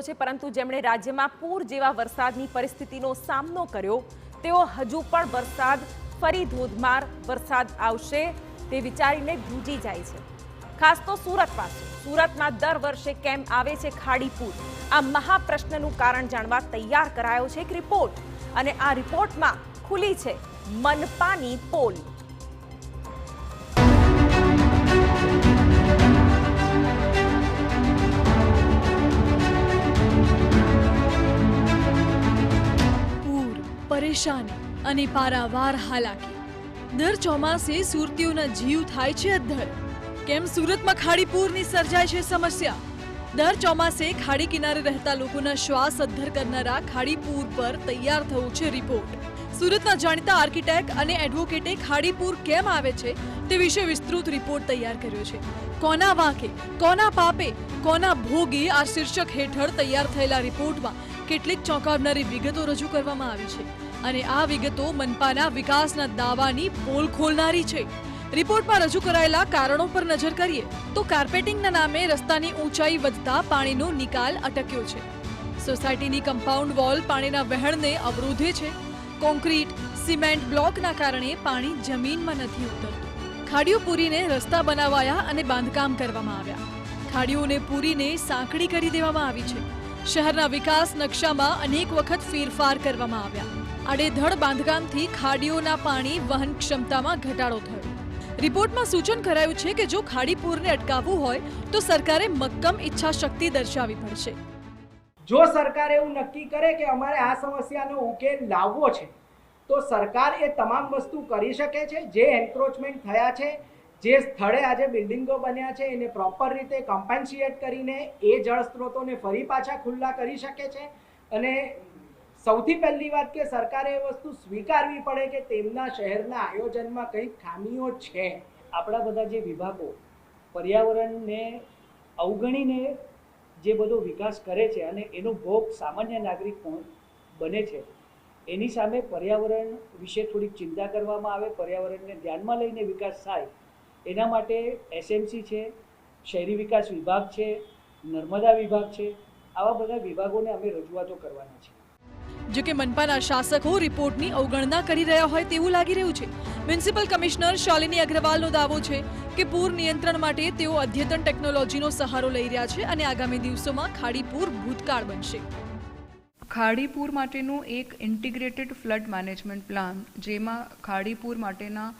છે, પરંતુ જેમણે રાજ્યમાં પૂર જેવા વરસાદની પરિસ્થિતિનો સામનો કર્યો તેઓ હજુ પણ વરસાદ ફરી ધોધમાર વરસાદ આવશે તે વિચારીને ધ્રુજી જાય છે। ખાસ તો સુરતમાં દર વર્ષે કેમ આવે છે ખાડી પૂર? આ મહાપ્રશ્નનું કારણ જાણવા તૈયાર કરાયો છે એક રિપોર્ટ, અને આ રિપોર્ટમાં ખુલી છે મનપાની પોલ। परेशानी અને પારાવાર હાલાકી। દર ચોમાસે સુરતીઓના જીવ થાય છે અદ્ધર। કેમ સુરતમાં ખાડી પૂરની સર્જાય છે સમસ્યા? દર ચોમાસે ખાડી કિનારે રહેતા લોકોના શ્વાસ અદ્ધર કરનારા ખાડી પૂર પર તૈયાર થયો છે રિપોર્ટ। સુરતના જાણીતા આર્કિટેક્ટ અને એડવોકેટે ખાડી પૂર કેમ આવે છે તે વિશે વિસ્તૃત રિપોર્ટ તૈયાર કર્યો છે। કોના વાંકે, કોના પાપે, કોના ભોગે આ શીર્ષક હેઠળ તૈયાર થયેલા રિપોર્ટમાં કેટલીક ચોંકાવનારી વિગતો રજૂ કરવામાં આવી છે, અને આ વિગતો મનપાના વિકાસના દાવાની પોલ ખોલનારી છે। રિપોર્ટમાં રજૂ કરાયેલા કારણો પર નજર કરીએ તો કાર્પેટિંગના નામે રસ્તાની ઊંચાઈ વધતા પાણીનો નિકાલ અટક્યો છે। સોસાયટીની કમ્પાઉન્ડ વોલ પાણીના વહેણને અવરોધે છે। કોન્ક્રીટ, સિમેન્ટ બ્લોકના કારણે પાણી જમીનમાં નથી ઉતરતું। ખાડીઓ પૂરીને રસ્તા બનાવાયા અને બાંધકામ કરવામાં આવ્યા। ખાડીઓને પૂરીને સાંકડી કરી દેવામાં આવી છે। શહેરના વિકાસ નકશામાં અનેક વખત ફેરફાર કરવામાં આવ્યા। આડેધડ બાંધકામથી ખાડીઓના પાણી વહન ક્ષમતામાં ઘટાડો થયો। રિપોર્ટમાં સૂચન કરાયું છે કે જો ખાડી પૂરને અટકાવવું હોય તો સરકારે મક્કમ ઈચ્છાશક્તિ દર્શાવવી પડશે। જો સરકાર એવું નક્કી કરે કે અમારે આ સમસ્યાનો ઉકેલ લાવવો છે તો સરકાર એ તમામ વસ્તુ કરી શકે છે। જે એન્ક્રોચમેન્ટ થયા છે, જે સ્થળે આજે બિલ્ડિંગો બન્યા છે એને પ્રોપર રીતે કમ્પેન્સિએટ કરીને એ જળ સ્ત્રોતોને ફરી પાછા ખુલ્લા કરી શકે છે। અને સૌથી પહેલી વાત કે સરકારે એ વસ્તુ સ્વીકારવી પડે કે તેમના શહેરના આયોજનમાં કંઈક ખામીઓ છે। આપણા બધા જે વિભાગો પર્યાવરણને અવગણીને જે બધો વિકાસ કરે છે અને એનો ભોગ સામાન્ય નાગરિક બને છે, એની સામે પર્યાવરણ વિશે થોડીક ચિંતા કરવામાં આવે, પર્યાવરણને ધ્યાનમાં લઈને વિકાસ થાય એના માટે એસએમસી છે, શહેરી વિકાસ વિભાગ છે, નર્મદા વિભાગ છે, આવા બધા વિભાગોને અમે રજૂઆતો કરવાના છે। જો કે મનપાના શાસકો રિપોર્ટની અવગણના કરી રહ્યા હોય તેવું લાગી રહ્યું છે। મ્યુનિસિપલ કમિશનર શાલિની અગ્રવાલનો દાવો છે કે પૂર નિયંત્રણ માટે તેઓ અદ્યતન ટેકનોલોજીનો સહારો લઈ રહ્યા છે અને આગામી દિવસોમાં ખાડી પૂર ભૂતકાળ બનશે। ખાડી પૂર માટેનું એક ઇન્ટિગ્રેટેડ ફ્લડ મેનેજમેન્ટ પ્લાન, જેમાં ખાડી પૂર માટેના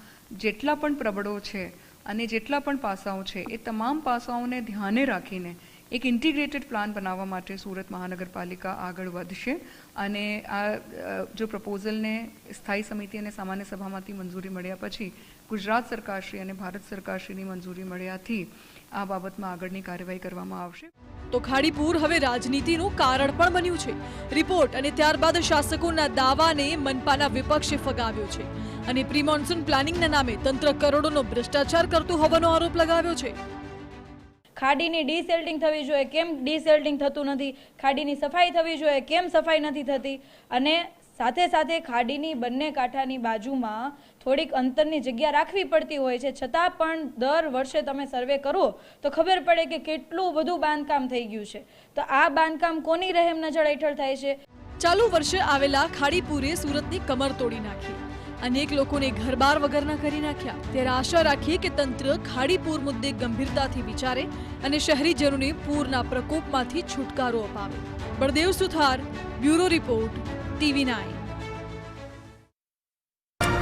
જેટલા પણ પ્રબળો છે અને જેટલા પણ પાસાઓ છે એ તમામ પાસાઓને ધ્યાને રાખીને એક ઇન્ટિગ્રેટેડ પ્લાન બનાવવા માટે સુરત મહાનગરપાલિકા આગળ વધશે। અને આ જો પ્રપોઝલને સ્થાયી સમિતિ અને સામાન્ય સભામાંથી મંજૂરી મળ્યા પછી ગુજરાત સરકારશ્રી અને ભારત સરકારશ્રીની મંજૂરી મળ્યાથી આ બાબતમાં આગળની કાર્યવાહી કરવામાં આવશે। તો ખાડી પૂર હવે રાજનીતિનું કારણ પણ બન્યું છે। રિપોર્ટ અને ત્યારબાદ શાસકોના દાવાને મનપાના વિપક્ષે ફગાવ્યો છે અને પ્રી મોન્સૂન પ્લાનિંગના નામે તંત્ર કરોડોનો ભ્રષ્ટાચાર કરતું હોવાનો આરોપ લગાવ્યો છે। ખાડીની ડીસેલ્ટિંગ થવી જોઈએ, કેમ ડીસેલ્ટિંગ થતું નથી? ખાડીની સફાઈ થવી જોઈએ, કેમ સફાઈ નથી થતી? અને સાથે સાથે ખાડીની બંને કાંઠાની બાજુમાં થોડીક અંતરની જગ્યા રાખવી પડતી હોય છે, છતાં પણ દર વર્ષે તમે સર્વે કરો તો ખબર પડે કે કેટલું બધું બાંધકામ થઈ ગયું છે। તો આ બાંધકામ કોની રહેમ નજર હેઠળ થાય છે? ચાલુ વર્ષે આવેલા ખાડી પૂરે સુરતની કમર તોડી નાખી, અનેક લોકોને ઘરબાર વગરના કરી નાખ્યા। ત્યારે આશા રાખીએ કે તંત્ર ખાડી પૂર મુદ્દે ગંભીરતાથી વિચારે અને શહેરીજનોને પૂરના પ્રકોપમાંથી છુટકારો અપાવે। બળદેવ સુથાર, બ્યુરો રિપોર્ટ, TV9।